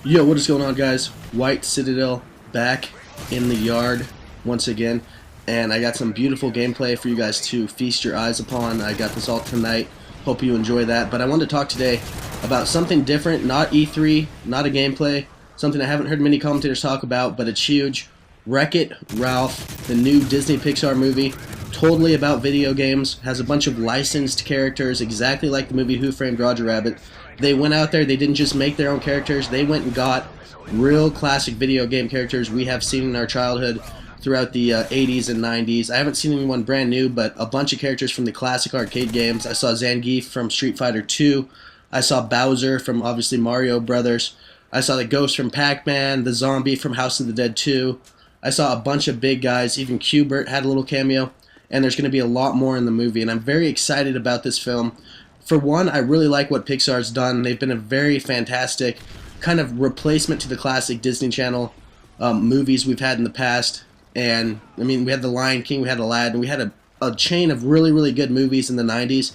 Yo, what is going on, guys? White Citadel back in the yard once again, and I got some beautiful gameplay for you guys to feast your eyes upon. I got this all tonight. Hope you enjoy that. But I wanted to talk today about something different, not E3, not a gameplay, something I haven't heard many commentators talk about, but it's huge. Wreck-It Ralph, the new Disney Pixar movie, totally about video games, has a bunch of licensed characters, exactly like the movie Who Framed Roger Rabbit. They went out there, they didn't just make their own characters, they went and got real classic video game characters we have seen in our childhood throughout the 80s and 90s. I haven't seen anyone brand new, but a bunch of characters from the classic arcade games. I saw Zangief from Street Fighter 2. I saw Bowser from, obviously, Mario Brothers. I saw the Ghost from Pac-Man, the Zombie from House of the Dead 2. I saw a bunch of big guys, even Q*bert had a little cameo, and there's going to be a lot more in the movie, and I'm very excited about this film. For one, I really like what Pixar's done. They've been a very fantastic kind of replacement to the classic Disney Channel movies we've had in the past. And, I mean, we had The Lion King, we had Aladdin, we had a chain of really, really good movies in the 90s,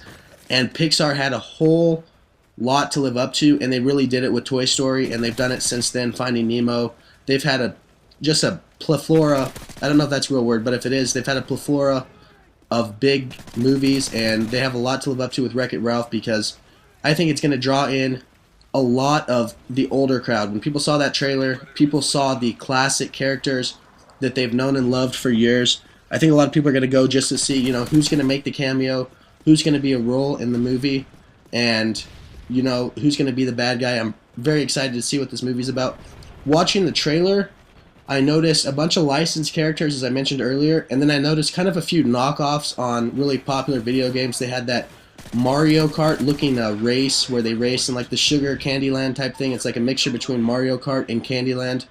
and Pixar had a whole lot to live up to, and they really did it with Toy Story, and they've done it since then, Finding Nemo. They've had just a plethora, I don't know if that's a real word, but if it is, they've had a plethora of big movies, and they have a lot to live up to with Wreck-It Ralph, because I think it's going to draw in a lot of the older crowd. When people saw that trailer, people saw the classic characters that they've known and loved for years. I think a lot of people are going to go just to see, who's going to make the cameo, who's going to be a role in the movie, and, who's going to be the bad guy. I'm very excited to see what this movie's about. Watching the trailer, I noticed a bunch of licensed characters, as I mentioned earlier, and then I noticed kind of a few knockoffs on really popular video games. They had that Mario Kart looking race where they race in like the Sugar Candyland type thing. It's like a mixture between Mario Kart and Candyland.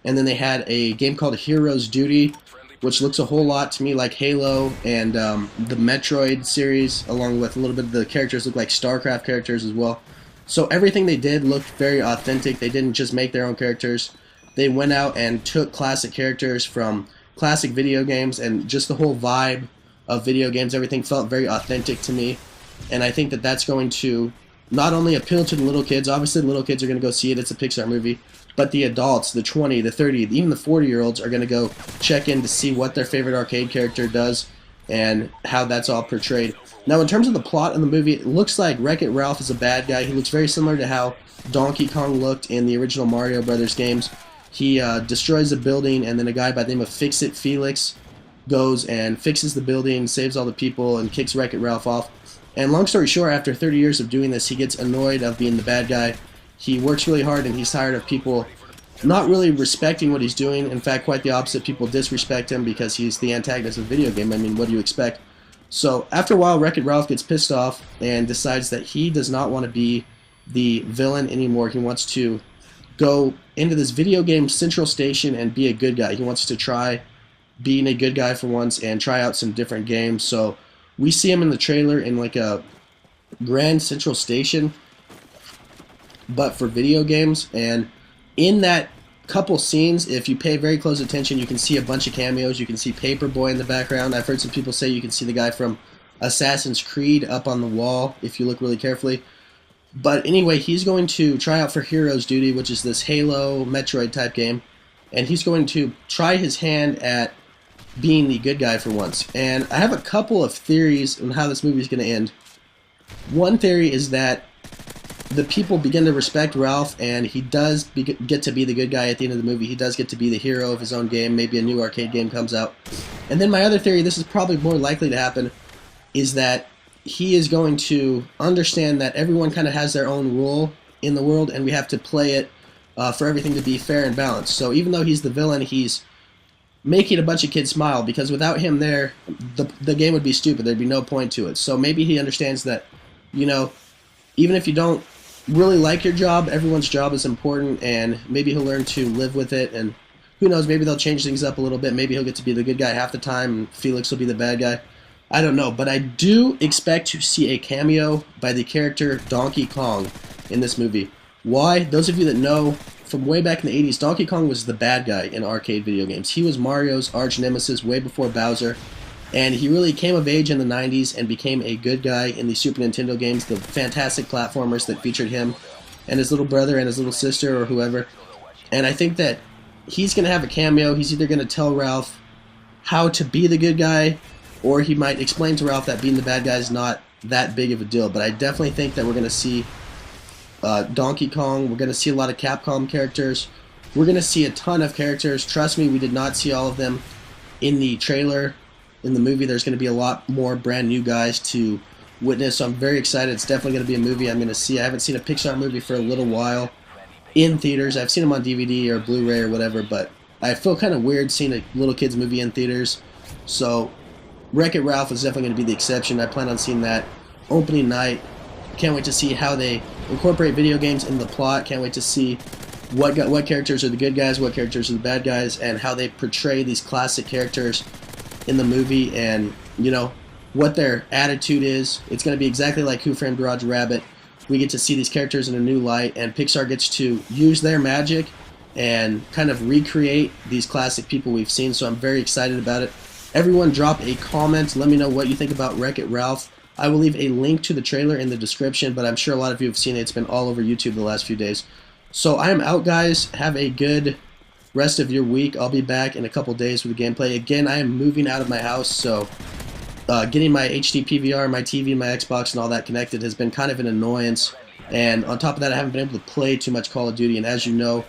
And then they had a game called Heroes Duty, which looks a whole lot to me like Halo and the Metroid series, along with a little bit of the characters look like StarCraft characters as well. So everything they did looked very authentic. They didn't just make their own characters. They went out and took classic characters from classic video games, and just the whole vibe of video games, everything felt very authentic to me. And I think that that's going to not only appeal to the little kids, obviously the little kids are going to go see it, it's a Pixar movie, but the adults, the 20, the 30, even the 40-year-olds are going to go check in to see what their favorite arcade character does and how that's all portrayed. Now, in terms of the plot of the movie, it looks like Wreck-It Ralph is a bad guy. He looks very similar to how Donkey Kong looked in the original Mario Brothers games. He destroys a building, and then a guy by the name of Fix-It Felix goes and fixes the building, saves all the people, and kicks Wreck-It Ralph off. And long story short, after 30 years of doing this, he gets annoyed of being the bad guy. He works really hard, and he's tired of people not really respecting what he's doing. In fact, quite the opposite. People disrespect him because he's the antagonist of the video game. I mean, what do you expect? So after a while, Wreck-It Ralph gets pissed off and decides that he does not want to be the villain anymore. He wants to go into this video game central station and be a good guy. He wants to try being a good guy for once and try out some different games. So we see him in the trailer in like a Grand Central Station, but for video games. And in that couple scenes, if you pay very close attention, you can see a bunch of cameos. You can see Paperboy in the background. I've heard some people say you can see the guy from Assassin's Creed up on the wall if you look really carefully. But anyway, he's going to try out for Heroes Duty, which is this Halo Metroid type game, and he's going to try his hand at being the good guy for once. And I have a couple of theories on how this movie is going to end. One theory is that the people begin to respect Ralph, and he does get to be the good guy at the end of the movie. He does get to be the hero of his own game. Maybe a new arcade game comes out. And then my other theory, this is probably more likely to happen, is that he is going to understand that everyone kind of has their own role in the world, and we have to play it for everything to be fair and balanced. So even though he's the villain, he's making a bunch of kids smile, because without him there, the game would be stupid. There'd be no point to it. So maybe he understands that, even if you don't really like your job, everyone's job is important, and maybe he'll learn to live with it, and who knows, maybe they'll change things up a little bit. Maybe he'll get to be the good guy half the time, and Felix will be the bad guy. I don't know, but I do expect to see a cameo by the character Donkey Kong in this movie. Why? Those of you that know, from way back in the 80s, Donkey Kong was the bad guy in arcade video games. He was Mario's arch nemesis way before Bowser, and he really came of age in the 90s and became a good guy in the Super Nintendo games, the fantastic platformers that featured him. and his little brother and his little sister or whoever. And I think that he's going to have a cameo. He's either going to tell Ralph how to be the good guy, or he might explain to Ralph that being the bad guy is not that big of a deal. But I definitely think that we're going to see Donkey Kong. We're going to see a lot of Capcom characters. We're going to see a ton of characters. Trust me, we did not see all of them in the trailer. In the movie, there's going to be a lot more brand new guys to witness, so I'm very excited. It's definitely going to be a movie I'm going to see. I haven't seen a Pixar movie for a little while in theaters. I've seen them on DVD or Blu-ray or whatever, but I feel kind of weird seeing a little kid's movie in theaters. So Wreck-It Ralph is definitely going to be the exception. I plan on seeing that opening night. Can't wait to see how they incorporate video games in the plot. Can't wait to see what characters are the good guys, what characters are the bad guys, and how they portray these classic characters in the movie, and you know what their attitude is. It's going to be exactly like Who Framed Roger Rabbit. We get to see these characters in a new light, and Pixar gets to use their magic and kind of recreate these classic people we've seen, so I'm very excited about it. Everyone drop a comment. Let me know what you think about Wreck-It Ralph. I will leave a link to the trailer in the description, but I'm sure a lot of you have seen it. It's been all over YouTube the last few days. So I am out, guys. Have a good rest of your week. I'll be back in a couple days with the gameplay. Again, I am moving out of my house, so getting my HD PVR, my TV, my Xbox, and all that connected has been kind of an annoyance. And on top of that, I haven't been able to play too much Call of Duty. And as you know,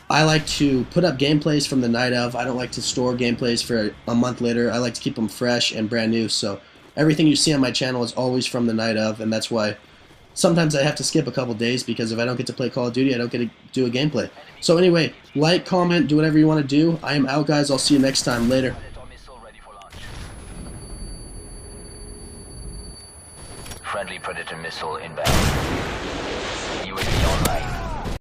I like to put up gameplays from the night of. I don't like to store gameplays for a month later. I like to keep them fresh and brand new. So everything you see on my channel is always from the night of, and that's why sometimes I have to skip a couple days, because if I don't get to play Call of Duty, I don't get to do a gameplay. So anyway, like, comment, do whatever you want to do. I am out, guys. I'll see you next time. Later. Friendly Predator missile inbound.